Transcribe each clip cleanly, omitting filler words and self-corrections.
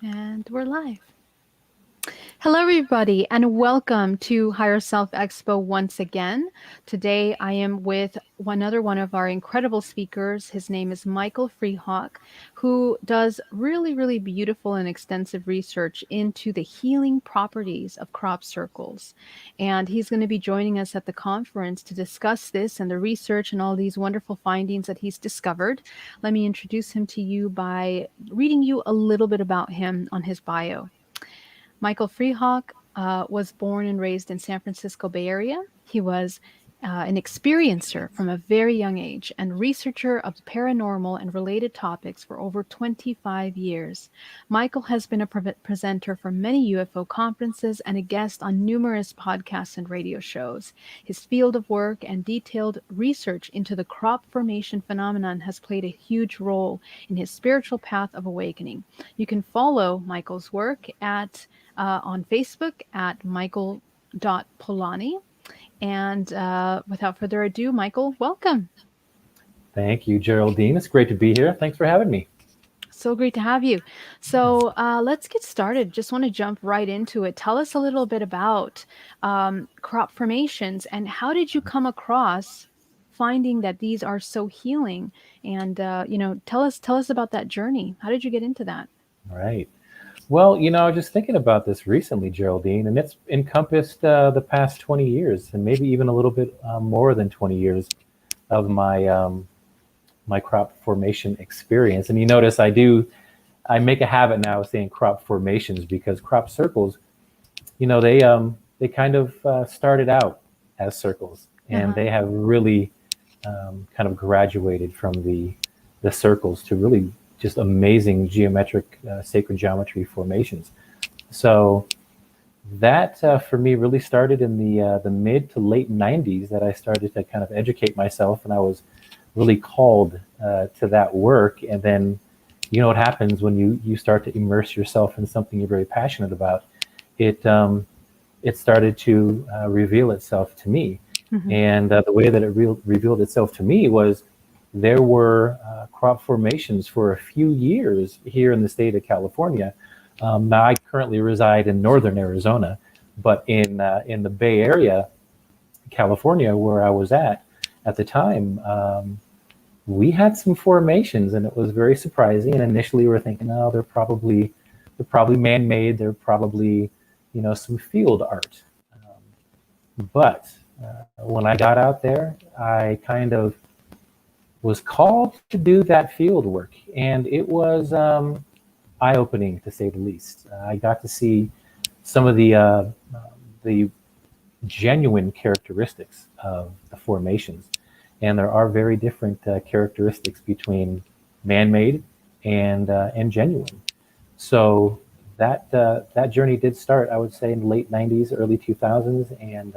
And we're live. Hello, everybody, and welcome to Higher Self Expo once again. Today, I am with another one of our incredible speakers. His name is Michael Freehawk, who does really, really beautiful and extensive research into the healing properties of crop circles. And he's going to be joining us at the conference to discuss this and the research and all these wonderful findings that he's discovered. Let me introduce him to you by reading you a little bit about him on his bio. Michael Freehawk was born and raised in San Francisco Bay Area. He was an experiencer from a very young age and researcher of paranormal and related topics for over 25 years. Michael has been a presenter for many UFO conferences and a guest on numerous podcasts and radio shows. His field of work and detailed research into the crop formation phenomenon has played a huge role in his spiritual path of awakening. You can follow Michael's work at on Facebook at michael.polani. And without further ado, Michael, welcome. Thank you, Geraldine. It's great to be here. Thanks for having me. So great to have you. So let's get started. Just want to jump right into it. Tell us a little bit about crop formations and how did you come across finding that these are so healing? And tell us about that journey. How did you get into that? Right. Well, I was just thinking about this recently, Geraldine, and it's encompassed the past 20 years and maybe even a little bit more than 20 years of my crop formation experience. And you notice I make a habit now of saying crop formations because crop circles, they kind of started out as circles, and they have really kind of graduated from the circles to really just amazing geometric sacred geometry formations. So that for me really started in the mid to late 90s, that I started to kind of educate myself, and I was really called to that work. And then what happens when you start to immerse yourself in something you're very passionate about. It started to reveal itself to me. And the way that it revealed itself to me was there were crop formations for a few years here in the state of California. Now I currently reside in northern Arizona, but in the Bay Area, California, where I was at the time, we had some formations, and it was very surprising. And initially, we were thinking, "Oh, they're probably man-made. They're probably, some field art." But when I got out there, I kind of was called to do that field work, and it was eye-opening, to say the least. I got to see some of the genuine characteristics of the formations, and there are very different characteristics between man-made and genuine. So that journey did start, I would say, in the late 90s, early 2000s, and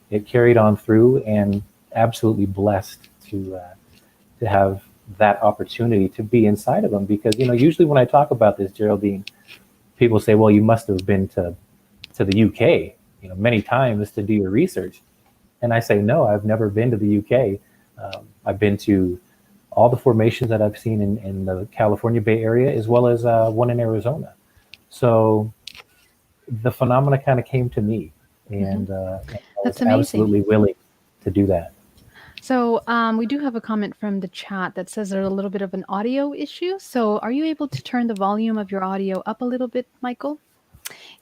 it carried on through, and absolutely blessed to have that opportunity to be inside of them. Because usually when I talk about this, Geraldine, people say, "Well, you must have been to the UK, many times to do your research." And I say, "No, I've never been to the UK. I've been to all the formations that I've seen in the California Bay Area, as well as one in Arizona." So the phenomena kind of came to me, and I was That's amazing. absolutely willing to do that. So we do have a comment from the chat that says there's a little bit of an audio issue. So are you able to turn the volume of your audio up a little bit, Michael?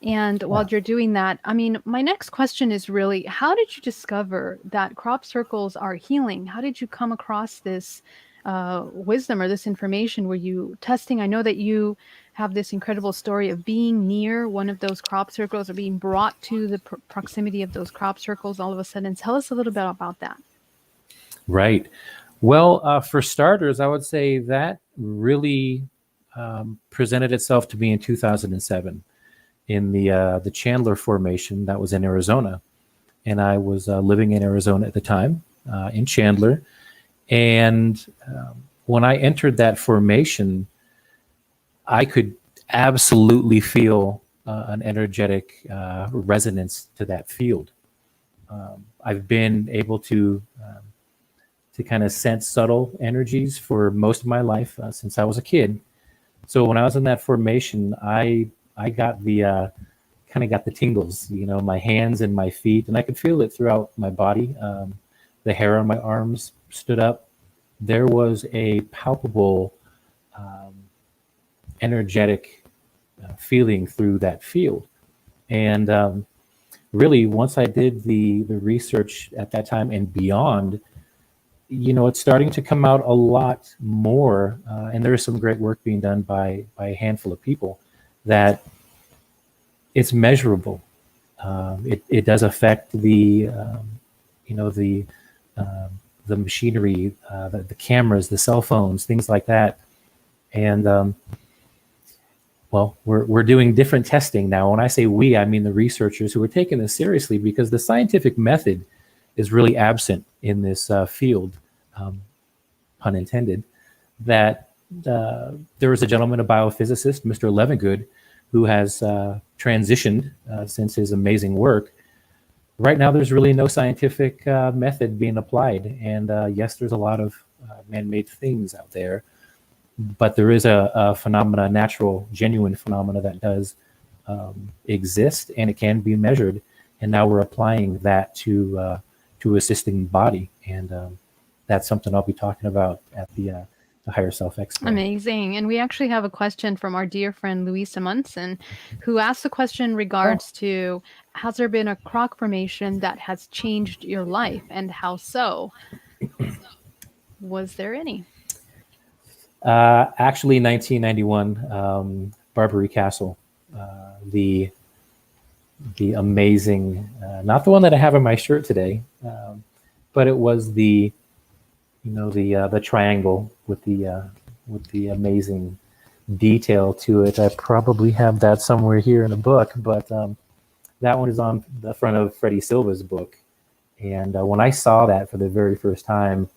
And while you're doing that, I mean, my next question is really, how did you discover that crop circles are healing? How did you come across this wisdom or this information? Were you testing? I know that you have this incredible story of being near one of those crop circles or being brought to the proximity of those crop circles all of a sudden. Tell us a little bit about that. Right. Well, for starters, I would say that really presented itself to me in 2007 in the Chandler Formation that was in Arizona. And I was living in Arizona at the time, in Chandler. And when I entered that formation, I could absolutely feel an energetic resonance to that field. I've been able to kind of sense subtle energies for most of my life since I was a kid. So when I was in that formation, I got the kind of got the tingles, my hands and my feet, and I could feel it throughout my body. The hair on my arms stood up. There was a palpable, energetic feeling through that field. And really, once I did the research at that time and beyond, it's starting to come out a lot more, and there is some great work being done by a handful of people that it's measurable. It does affect the the machinery, the cameras, the cell phones, things like that. And well, we're doing different testing now. When I say we, I mean the researchers who are taking this seriously, because the scientific method is really absent in this field, pun intended. That there was a gentleman, a biophysicist, Mr. Levengood, who has transitioned since his amazing work. Right now, there's really no scientific method being applied. And yes, there's a lot of man-made things out there, but there is a phenomena, natural, genuine phenomena that does exist, and it can be measured. And now we're applying that to assisting the body. And that's something I'll be talking about at the Higher Self Expo. Amazing. And we actually have a question from our dear friend Louisa Munson, who asked the question in regards to, has there been a croc formation that has changed your life, and how so? Was there any? Actually, 1991, Barbary Castle, the amazing, not the one that I have on my shirt today, but it was the triangle with the amazing detail to it. I probably have that somewhere here in a book, but that one is on the front of Freddie Silva's book. And when I saw that for the very first time,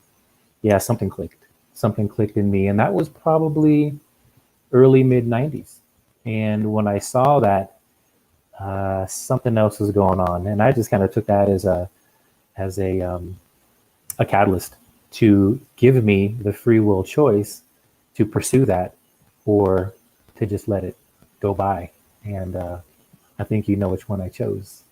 yeah, something clicked. Something clicked in me, and that was probably early mid 90s. And when I saw that, something else was going on, and I just kind of took that as a catalyst to give me the free will choice to pursue that, or to just let it go by. And I think you know which one I chose.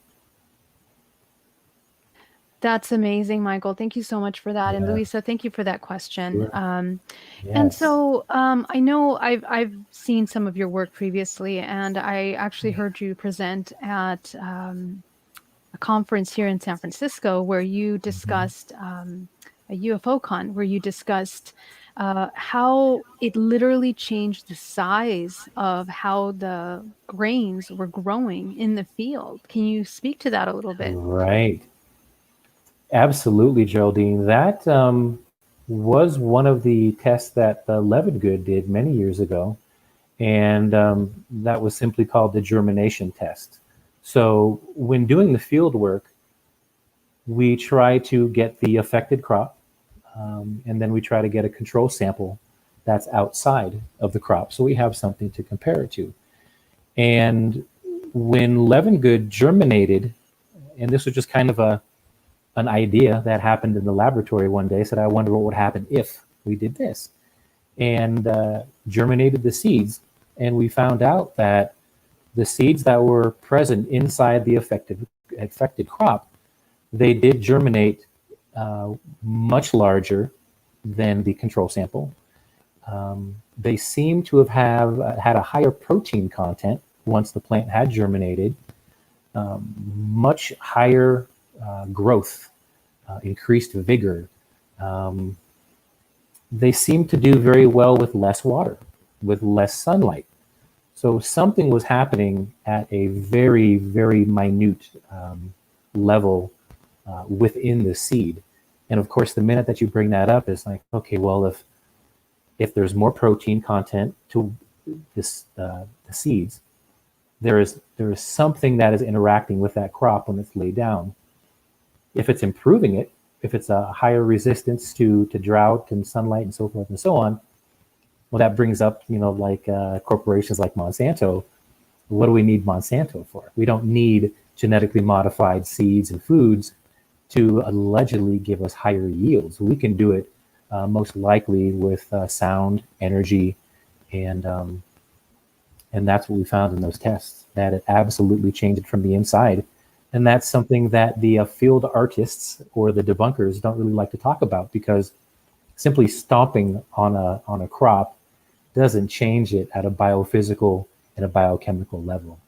That's amazing, Michael. Thank you so much for that. And Yeah. Louisa, thank you for that question. Sure. And Yes. so I know I've seen some of your work previously, and I actually heard you present at a conference here in San Francisco where you discussed a UFO con, where you discussed how it literally changed the size of how the grains were growing in the field. Can you speak to that a little bit? Right. Absolutely, Geraldine. That was one of the tests that Levengood did many years ago, and that was simply called the germination test. So when doing the field work, we try to get the affected crop, and then we try to get a control sample that's outside of the crop, so we have something to compare it to. And when Levengood germinated, and this was just kind of an idea that happened in the laboratory one day, said, I wonder what would happen if we did this. And germinated the seeds. And we found out that the seeds that were present inside the affected crop, they did germinate much larger than the control sample. They seem to have had a higher protein content once the plant had germinated, much higher growth, increased vigor. They seem to do very well with less water, with less sunlight. So something was happening at a very, very minute level within the seed. And of course, the minute that you bring that up, it's like, okay, well, if there's more protein content to this the seeds, there is something that is interacting with that crop when it's laid down. If it's improving it, if it's a higher resistance to drought and sunlight and so forth and so on, well, that brings up, like corporations like Monsanto. What do we need Monsanto for? We don't need genetically modified seeds and foods to allegedly give us higher yields. We can do it most likely with sound, energy, and And that's what we found in those tests, that it absolutely changed it from the inside. And that's something that the field artists or the debunkers don't really like to talk about, because simply stomping on a crop doesn't change it at a biophysical and a biochemical level.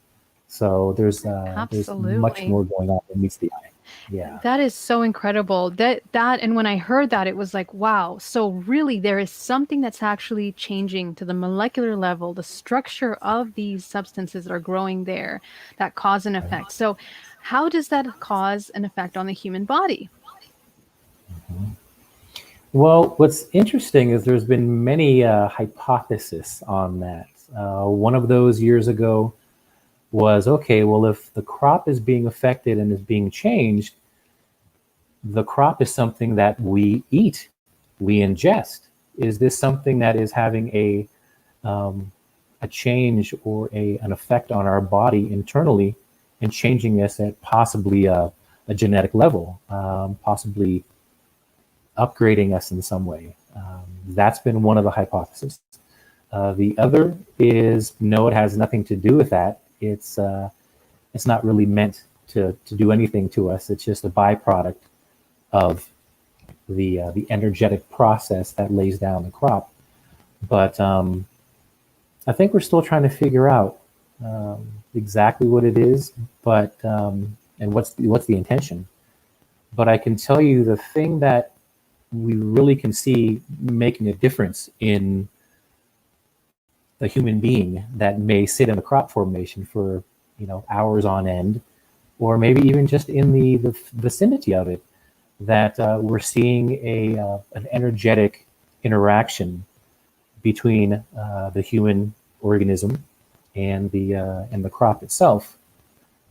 So there's much Absolutely. more going on than meets the eye. Yeah. That is so incredible. That and when I heard that, it was like, wow. So really there is something that's actually changing to the molecular level, the structure of these substances that are growing there that cause an Right. effect. So how does that cause an effect on the human body? Well, what's interesting is there's been many hypotheses on that. One of those years ago was, okay, well, if the crop is being affected and is being changed, the crop is something that we eat, we ingest. Is this something that is having a change or an effect on our body internally and changing us at possibly a genetic level, possibly upgrading us in some way? That's been one of the hypotheses. The other is no, it has nothing to do with that. It's not really meant to do anything to us. It's just a byproduct of the energetic process that lays down the crop. But I think we're still trying to figure out exactly what it is, but and what's the intention. But I can tell you the thing that we really can see making a difference in a human being that may sit in a crop formation for hours on end, or maybe even just in the vicinity of it, that we're seeing an energetic interaction between the human organism and the crop itself.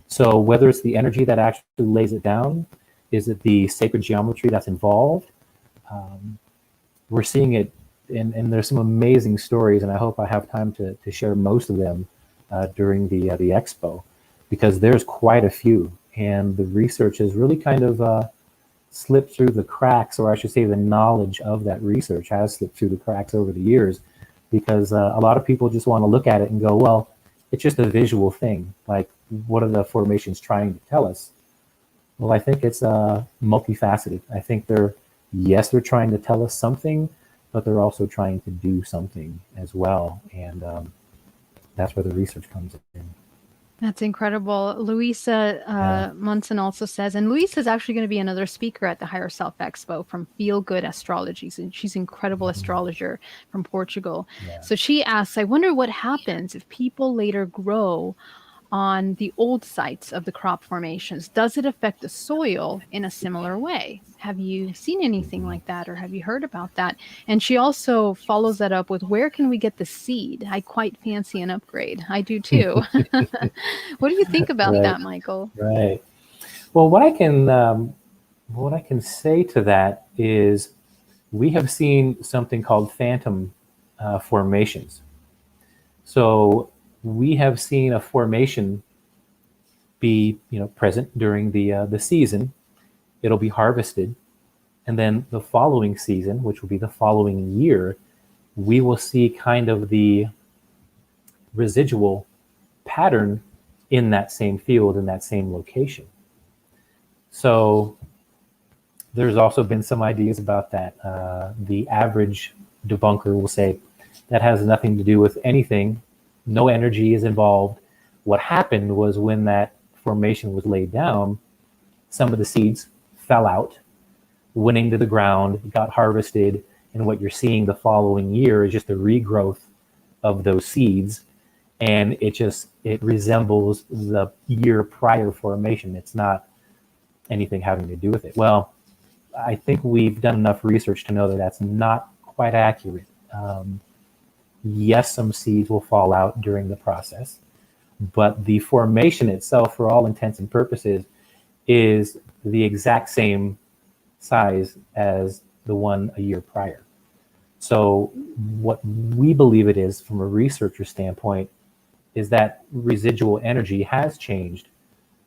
So whether it's the energy that actually lays it down, is it the sacred geometry that's involved? We're seeing it, and there's some amazing stories, and I hope I have time to share most of them during the expo, because there's quite a few, and the research has really kind of slipped through the cracks, or I should say the knowledge of that research has slipped through the cracks over the years, because a lot of people just want to look at it and go, well, it's just a visual thing. Like, what are the formations trying to tell us? Well, I think it's multifaceted. I think they're trying to tell us something, but they're also trying to do something as well. And that's where the research comes in. That's incredible. Louisa Yeah. Munson also says, and Louisa is actually going to be another speaker at the Higher Self Expo from Feel Good Astrology. And she's an incredible astrologer from Portugal. Yeah. So she asks, I wonder what happens if people later grow on the old sites of the crop formations. Does it affect the soil in a similar way? Have you seen anything like that, or have you heard about that? And she also follows that up with, where can we get the seed? I quite fancy an upgrade. I do too. What do you think about Right. that, Michael? Right. Well, what I can say to that is, we have seen something called phantom formations. So we have seen a formation be present during the season. It'll be harvested, and then the following season, which will be the following year, we will see kind of the residual pattern in that same field, in that same location. So there's also been some ideas about that. The average debunker will say that has nothing to do with anything. No energy is involved. What happened was, when that formation was laid down, some of the seeds fell out, went into the ground, got harvested, and what you're seeing the following year is just a regrowth of those seeds, and it resembles the year prior formation. It's not anything having to do with it. Well, I think we've done enough research to know that that's not quite accurate. Yes, some seeds will fall out during the process, but the formation itself, for all intents and purposes, is the exact same size as the one a year prior. So what we believe it is, from a researcher standpoint, is that residual energy has changed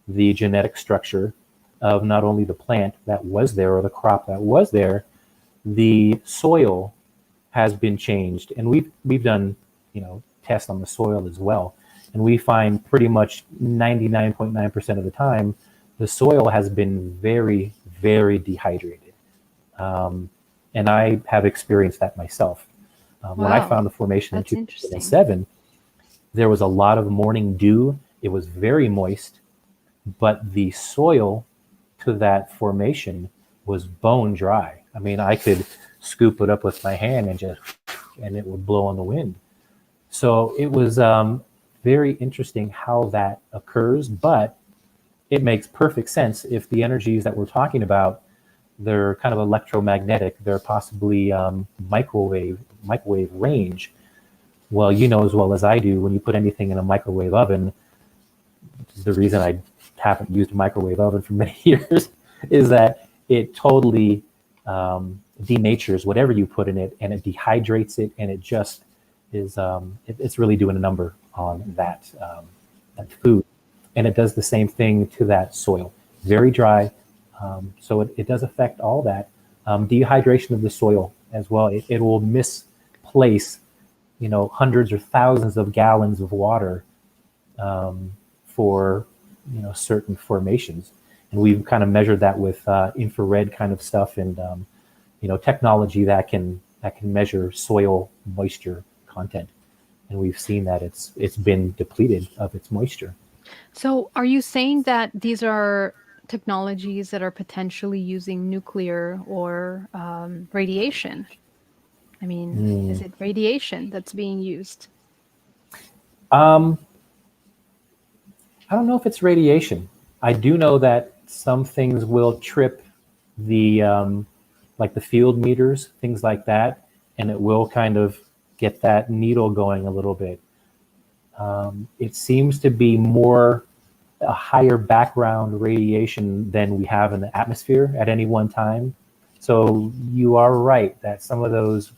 the genetic structure of not only the plant that was there, or the crop that was there, the soil has been changed. And we've done tests on the soil as well. And we find pretty much 99.9% of the time, the soil has been very, very dehydrated. Um, and I have experienced that myself. When I Wow, found the formation in that's interesting. 2007, there was a lot of morning dew. It was very moist, but the soil to that formation was bone dry. I mean, I could scoop it up with my hand and it would blow on the wind. So it was very interesting how that occurs, but it makes perfect sense if the energies that we're talking about, they're kind of electromagnetic, they're possibly microwave range. Well, you know as well as I do, when you put anything in a microwave oven, which is the reason I haven't used a microwave oven for many years, is that it totally denatures whatever you put in it, and it dehydrates it, and it just is it's really doing a number on that food, and it does the same thing to that soil. Very dry, so it does affect all that dehydration of the soil as well. It will misplace, hundreds or thousands of gallons of water for certain formations, and we've kind of measured that with infrared kind of stuff, and technology that can measure soil moisture content, and we've seen that it's been depleted of its moisture. So, are you saying that these are technologies that are potentially using nuclear or radiation? I mean, is Mm. it radiation that's being used? Um, I don't know if it's radiation. I do know that some things will trip the like the field meters, things like that, and it will kind of get that needle going a little bit. It seems to be more a higher background radiation than we have in the atmosphere at any one time. So you are right that some of those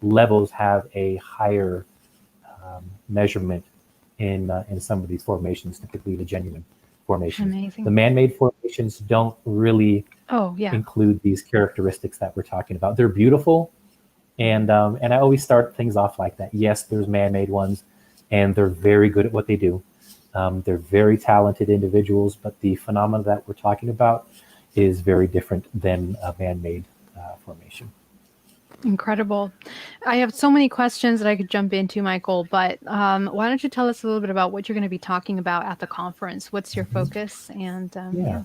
levels have a higher measurement in some of these formations, typically the genuine formations. The Amazing. man-made formations don't really Oh, yeah. include these characteristics that we're talking about. They're beautiful, and I always start things off like that. Yes, there's man-made ones, and they're very good at what they do. They're very talented individuals, but the phenomena that we're talking about is very different than a man-made formation. Incredible. I have so many questions that I could jump into, Michael, but why don't you tell us a little bit about what you're going to be talking about at the conference? What's your focus? And Yeah, yeah.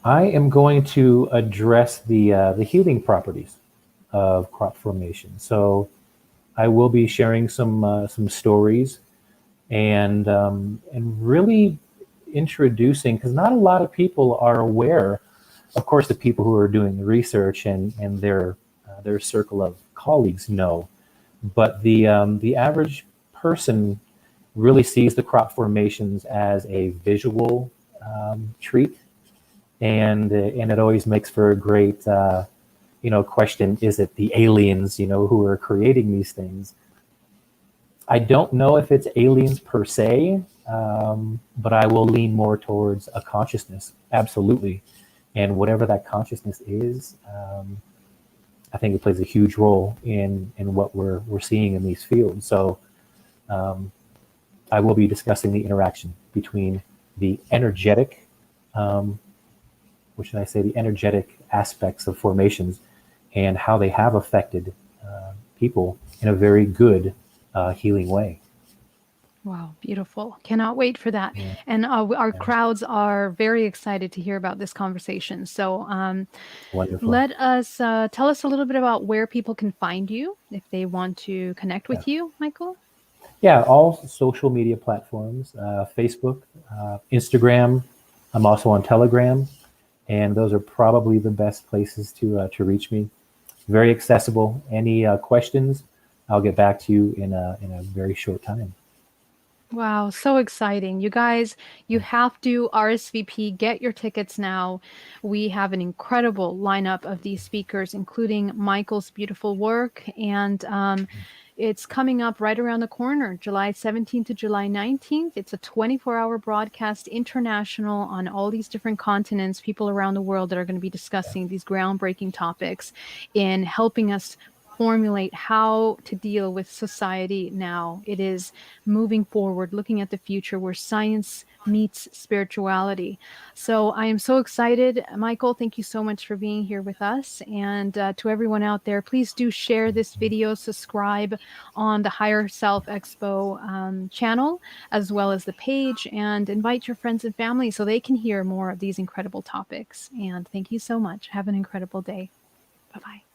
I am going to address the healing properties of crop formation. So I will be sharing some stories and really introducing, because not a lot of people are aware. Of course, the people who are doing the research and their circle of colleagues know, but the average person really sees the crop formations as a visual treat, and it always makes for a great question: is it the aliens who are creating these things? I don't know if it's aliens per se, but I will lean more towards a consciousness, absolutely. And whatever that consciousness is, I think it plays a huge role in what we're seeing in these fields. So um, I will be discussing the interaction between the energetic, um, what should I say, the energetic aspects of formations and how they have affected people in a very good healing way. Wow, beautiful. Cannot wait for that. Yeah, And our yeah, crowds are very excited to hear about this conversation. So wonderful. let us tell us a little bit about where people can find you if they want to connect Yeah. with you, Michael. Yeah, all social media platforms, Facebook, Instagram. I'm also on Telegram, and those are probably the best places to reach me. Very accessible. Any questions, I'll get back to you in a very short time. Wow, so exciting. You guys, you have to RSVP, get your tickets now. We have an incredible lineup of these speakers, including Michael's beautiful work. And it's coming up right around the corner, July 17th to July 19th. It's a 24-hour broadcast, international, on all these different continents, people around the world that are going to be discussing these groundbreaking topics in helping us formulate how to deal with society now. It is moving forward, looking at the future where science meets spirituality. So I am so excited. Michael, thank you so much for being here with us. And to everyone out there, please do share this video, subscribe on the Higher Self Expo channel, as well as the page, and invite your friends and family so they can hear more of these incredible topics. And thank you so much. Have an incredible day. Bye-bye.